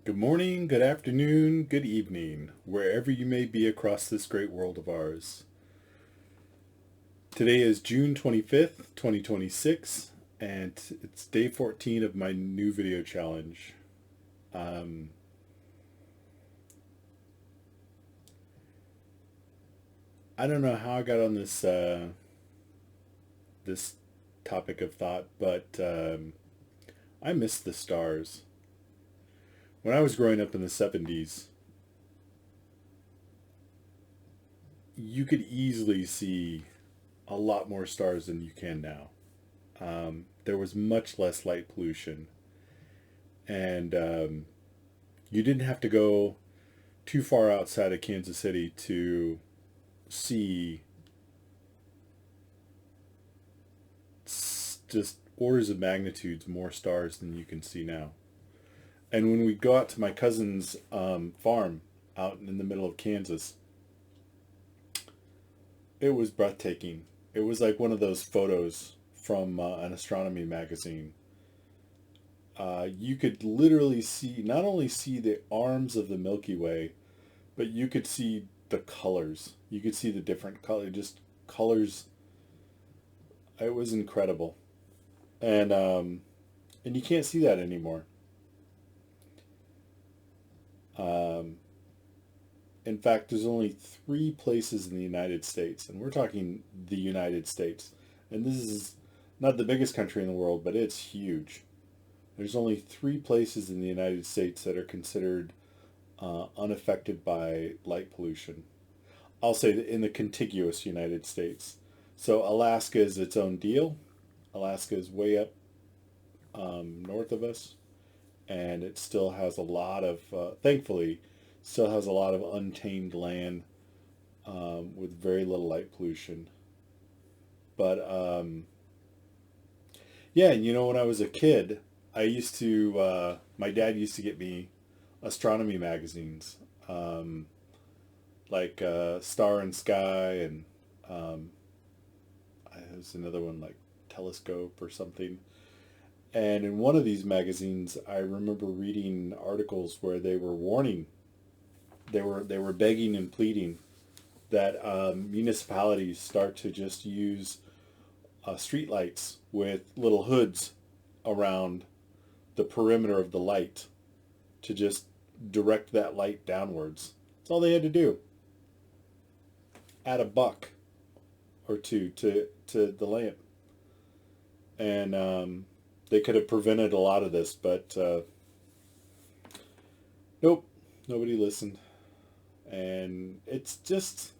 Good morning, good afternoon, good evening, wherever you may be across this great world of ours. Today is June 25th, 2026, and it's day 14 of my new video challenge. Um, I don't know how I got on this topic of thought, but I miss the stars. When I was growing up in the 70s, you could easily see a lot more stars than you can now. There was much less light pollution, and you didn't have to go too far outside of Kansas City to see just orders of magnitudes more stars than you can see now. And when we go out to my cousin's farm out in the middle of Kansas, it was breathtaking. It was like one of those photos from an astronomy magazine. You could literally see, not only see the arms of the Milky Way, but you could see the colors. You could see the different color, just colors. It was incredible, and you can't see that anymore. Um, in fact, there's only three places in the United States, and we're talking the United States, and this is not the biggest country in the world, but it's huge. There's only three places in the United States that are considered unaffected by light pollution. I'll say that in the contiguous United States. So Alaska is its own deal. Alaska is way up north of us, and it still has a lot of, thankfully, still has a lot of untamed land with very little light pollution. But yeah, and when I was a kid, my dad used to get me astronomy magazines, um, like Star and Sky, and um, there's another one like Telescope or something. And in one of these magazines, I remember reading articles where they were warning, they were begging and pleading that municipalities start to just use street lights with little hoods around the perimeter of the light to just direct that light downwards. That's all they had to do. Add a buck or two to the lamp, and they could have prevented a lot of this, but nope, nobody listened, and it's just,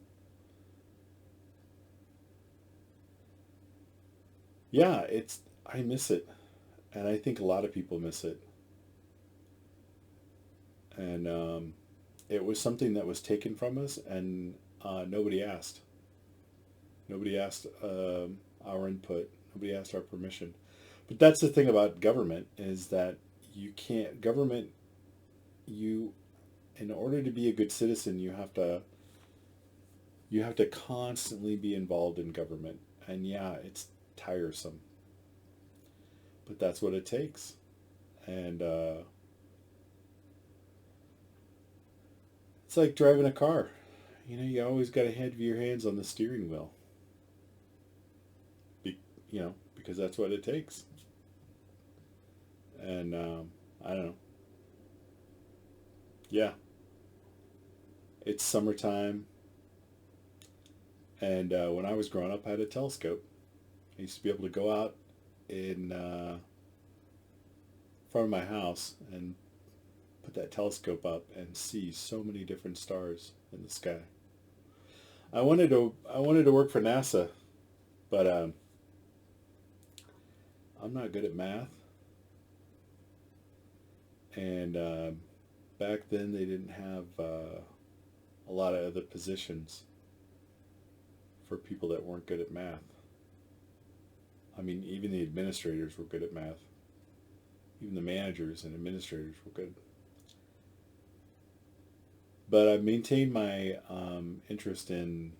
yeah, it's, I miss it, and I think a lot of people miss it, and it was something that was taken from us, and nobody asked. Nobody asked our input. Nobody asked our permission. But that's the thing about government is that you can't government you in order to be a good citizen you have to constantly be involved in government. And yeah, it's tiresome, but that's what it takes. And it's like driving a car. You always got to have your hands on the steering wheel. Because that's what it takes. And I don't know. Yeah, it's summertime, and when I was growing up, I had a telescope. I used to be able to go out in front of my house and put that telescope up and see so many different stars in the sky. I wanted to work for NASA, but I'm not good at math, and back then they didn't have a lot of other positions for people that weren't good at math. I mean, even the administrators were good at math. Even the managers and administrators were good. But I've maintained my interest in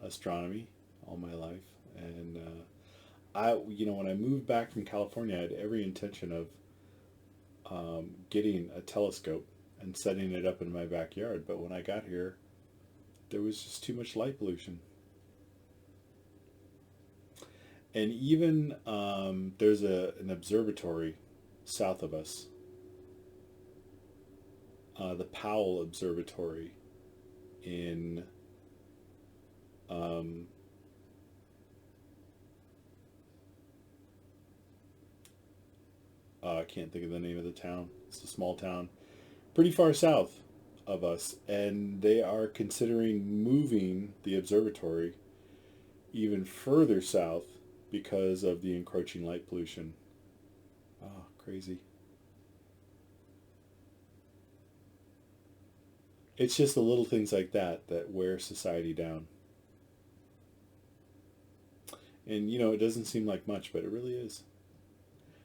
astronomy all my life, and when I moved back from California, I had every intention of getting a telescope. and setting it up in my backyard. But when I got here, there was just too much light pollution. And even there's an observatory south of us, the Powell Observatory in um, I can't think of the name of the town. It's a small town, pretty far south of us, and they are considering moving the observatory even further south because of the encroaching light pollution. Oh, crazy. It's just the little things like that that wear society down. And it doesn't seem like much, but it really is.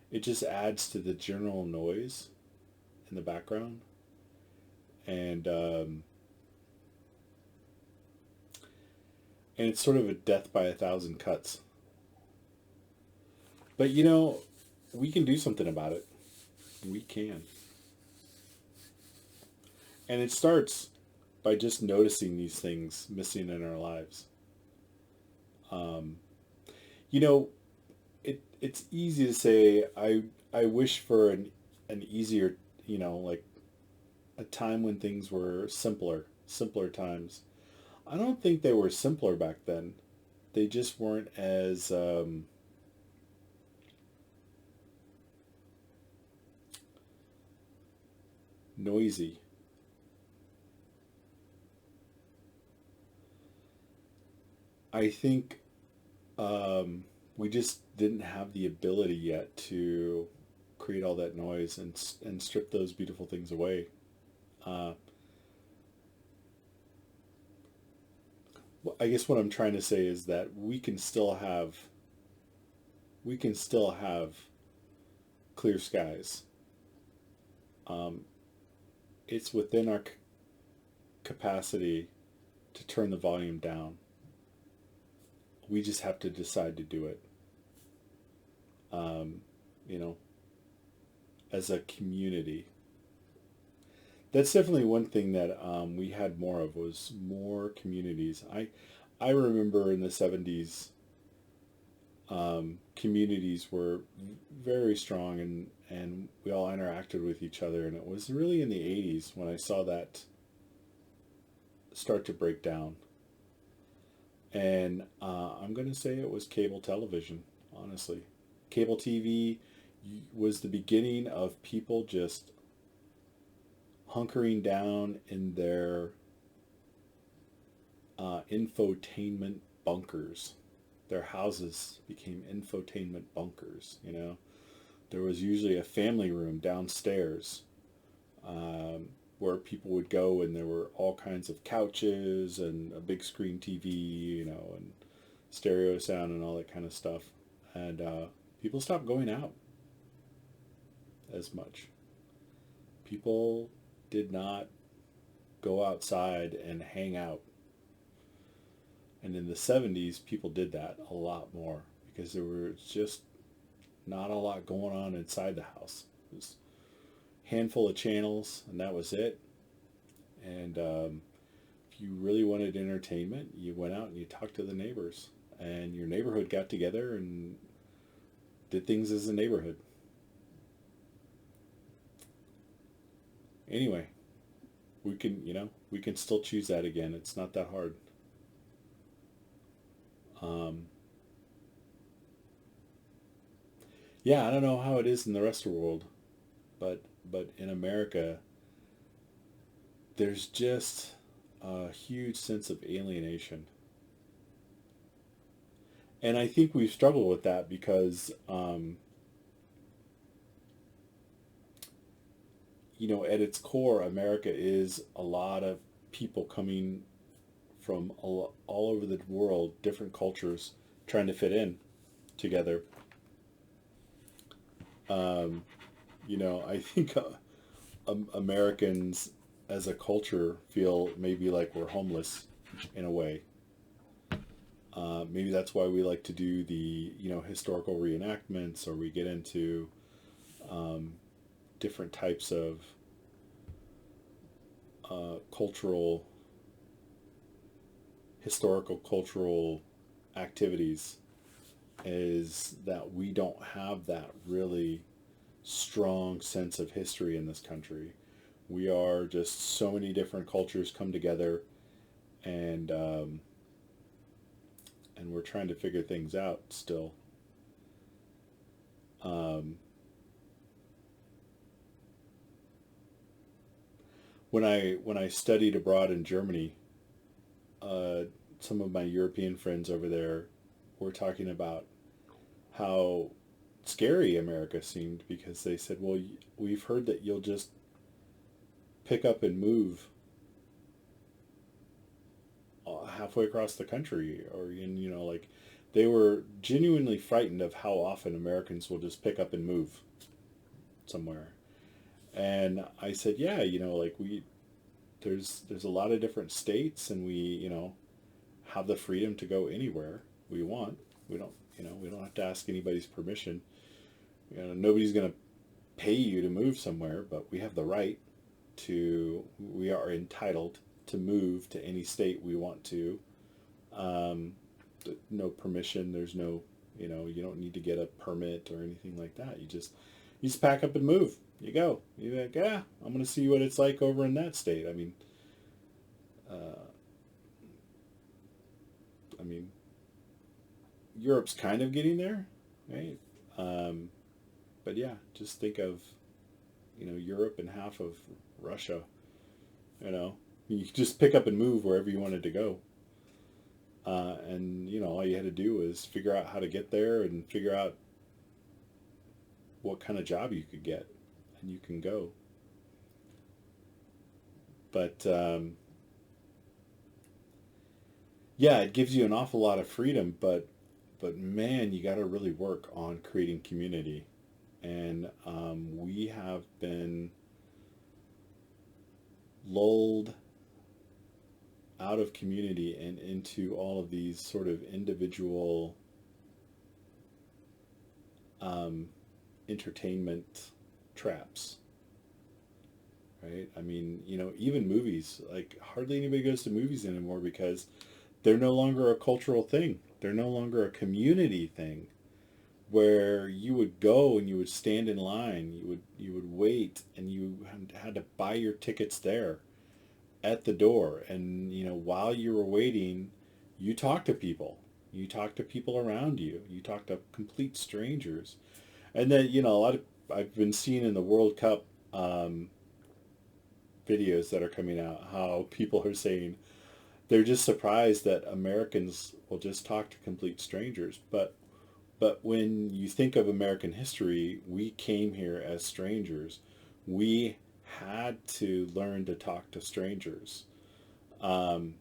It just adds to the general noise in the background. And it's sort of a death by a thousand cuts. But we can do something about it. We can. And it starts by just noticing these things missing in our lives. Um, you know, it's easy to say I wish for an easier, like a time when things were simpler times. I don't think they were simpler back then. They just weren't as noisy. I think we just didn't have the ability yet to create all that noise and strip those beautiful things away. Uh, I guess what I'm trying to say is that we can still have clear skies. Um, it's within our capacity to turn the volume down. We just have to decide to do it. Um, you know, as a community. That's definitely one thing that we had more of was more communities. I remember in the 70s, communities were very strong and we all interacted with each other. And it was really in the 80s when I saw that start to break down. And I'm going to say it was cable television, honestly. Cable TV was the beginning of people just hunkering down in their infotainment bunkers. Their houses became infotainment bunkers. There was usually a family room downstairs um, where people would go, and there were all kinds of couches and a big screen TV, and stereo sound and all that kind of stuff. And people stopped going out as much. People did not go outside and hang out. And in the 70s, people did that a lot more because there was just not a lot going on inside the house. It was a handful of channels, and that was it. And if you really wanted entertainment, you went out and you talked to the neighbors, and your neighborhood got together and did things as a neighborhood. Anyway, we can still choose that again. It's not that hard. Um, yeah, I don't know how it is in the rest of the world, but in America, there's just a huge sense of alienation. And I think we've struggled with that because, at its core, America is a lot of people coming from all over the world, different cultures, trying to fit in together. Um, I think Americans as a culture feel maybe like we're homeless in a way. Maybe that's why we like to do the historical reenactments, or we get into um, different types of cultural, historical, cultural activities is that we don't have that really strong sense of history in this country. We are just so many different cultures come together, and and we're trying to figure things out still. Um, when I studied abroad in Germany, uh, some of my European friends over there were talking about how scary America seemed because they said, "Well, we've heard that you'll just pick up and move halfway across the country," or like they were genuinely frightened of how often Americans will just pick up and move somewhere. And I said, "Yeah, like there's a lot of different states, and we have the freedom to go anywhere we want. We don't have to ask anybody's permission. Nobody's going to pay you to move somewhere, but we have the right to. We are entitled to move to any state we want to. Um, no permission. There's no, you don't need to get a permit or anything like that. You just pack up and move. You go. You're like, yeah, I'm going to see what it's like over in that state. Uh, I mean, Europe's kind of getting there, right? Um, but yeah, just think of, Europe and half of Russia. You know, you could just pick up and move wherever you wanted to go. And all you had to do was figure out how to get there and figure out what kind of job you could get, and you can go. But yeah, it gives you an awful lot of freedom, but man, you got to really work on creating community. And we have been lulled out of community and into all of these sort of individual um, entertainment traps, right? Even movies, like hardly anybody goes to movies anymore because they're no longer a cultural thing. They're no longer a community thing where you would go and you would stand in line, you would wait, and you had to buy your tickets there at the door. And while you were waiting, you talk to people. You talk to people around you. You talk to complete strangers. And then a lot of I've been seeing in the World Cup um, videos that are coming out how people are saying they're just surprised that Americans will just talk to complete strangers. But when you think of American history, we came here as strangers. We had to learn to talk to strangers. Um,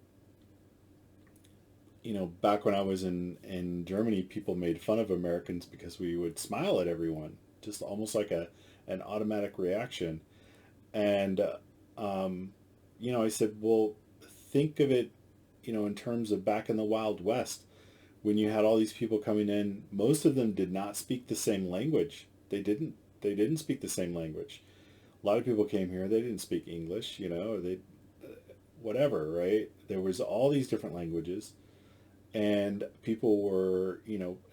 Back when I was in Germany, people made fun of Americans because we would smile at everyone, just almost like an automatic reaction. And, I said, well, think of it, in terms of back in the Wild West when you had all these people coming in. Most of them did not speak the same language. They didn't speak the same language. A lot of people came here, they didn't speak English, or they whatever, right? There was all these different languages, and people were,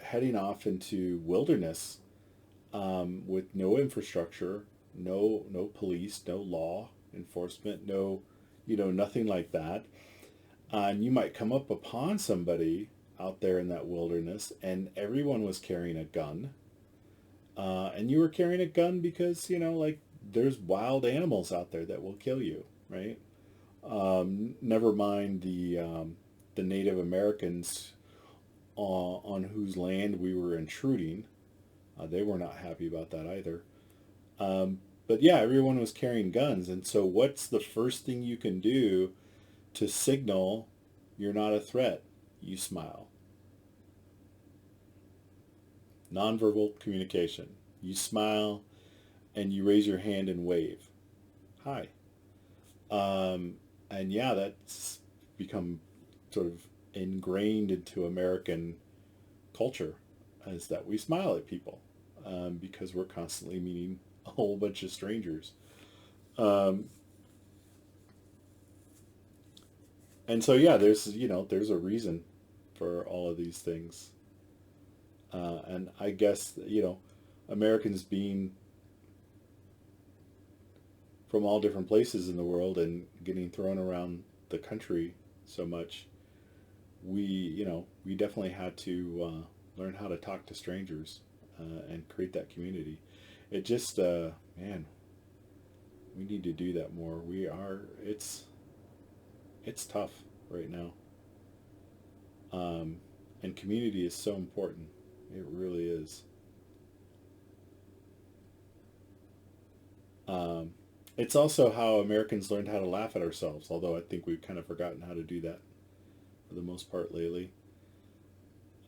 heading off into wilderness with no infrastructure, no police, no law enforcement, no, nothing like that. And you might come up upon somebody out there in that wilderness, and everyone was carrying a gun. And you were carrying a gun because, like, there's wild animals out there that will kill you, right? Never mind the Native Americans on whose land we were intruding. They were not happy about that either. But yeah, everyone was carrying guns. And so, what's the first thing you can do to signal you're not a threat? You smile. Nonverbal communication. You smile and you raise your hand and wave. Hi. Um, and yeah, that's become sort of ingrained into American culture, is that we smile at people because we're constantly meeting a whole bunch of strangers. Um, And so, yeah, there's a reason for all of these things. And I guess, Americans being from all different places in the world and getting thrown around the country so much, we definitely had to learn how to talk to strangers and create that community. It just, man, we need to do that more. It's tough right now. Um, and community is so important. It really is. Um, it's also how Americans learned how to laugh at ourselves, although I think we've kind of forgotten how to do that for the most part lately.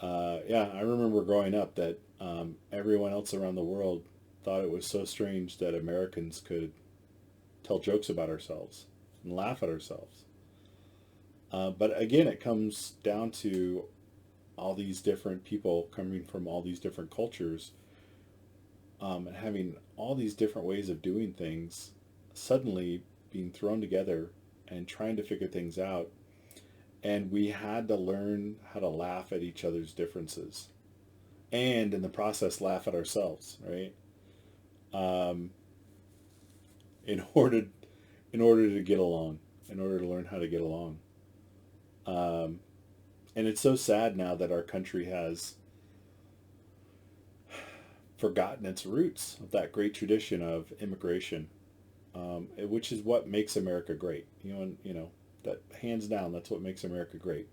Yeah, I remember growing up that everyone else around the world thought it was so strange that Americans could tell jokes about ourselves and laugh at ourselves. But again, it comes down to all these different people coming from all these different cultures and having all these different ways of doing things suddenly being thrown together and trying to figure things out. And we had to learn how to laugh at each other's differences and in the process laugh at ourselves, right? Um, in order in order to get along, in order to learn how to get along. Um, and it's so sad now that our country has forgotten its roots of that great tradition of immigration, which is what makes America great. That hands down, that's what makes America great.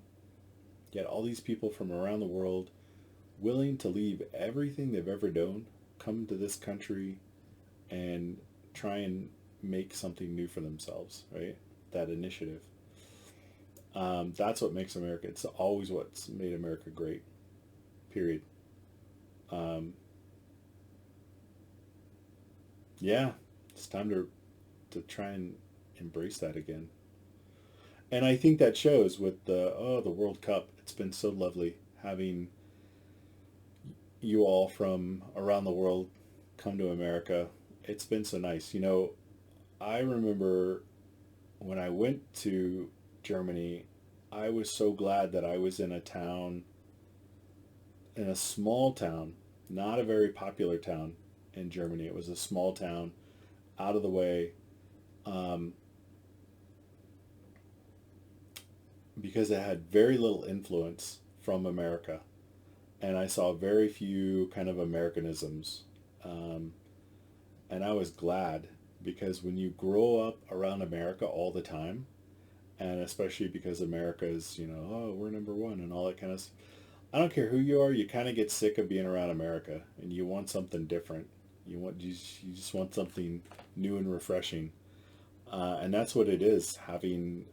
Yet all these people from around the world willing to leave everything they've ever known, come to this country and try and make something new for themselves, right? That initiative. That's what makes America. It's always what's made America great. Period. Um, yeah, it's time to try and embrace that again. And I think that shows with the World Cup. It's been so lovely having you all from around the world come to America. It's been so nice. I remember when I went to Germany, I was so glad that I was in a town, in a small town, not a very popular town in Germany. It was a small town, out of the way, um, because it had very little influence from America. And I saw very few kind of Americanisms. Um, and I was glad because when you grow up around America all the time, and especially because America is, oh, we're number one and all that kind of stuff. I don't care who you are, you kind of get sick of being around America and you want something different. You just want something new and refreshing. And that's what it is, having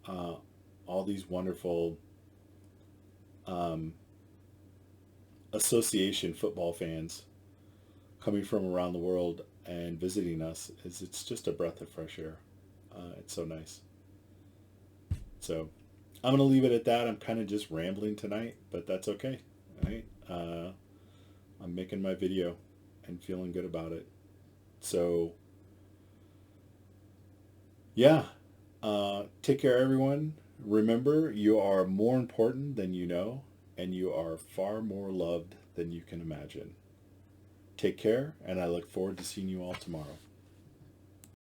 uh, all these wonderful um, association football fans coming from around the world and visiting us. It's just a breath of fresh air. It's so nice. So I'm going to leave it at that. I'm kind of just rambling tonight, but that's okay. Right? I'm making my video and feeling good about it. So, yeah, take care, everyone. Remember, you are more important than you know, and you are far more loved than you can imagine. Take care, and I look forward to seeing you all tomorrow.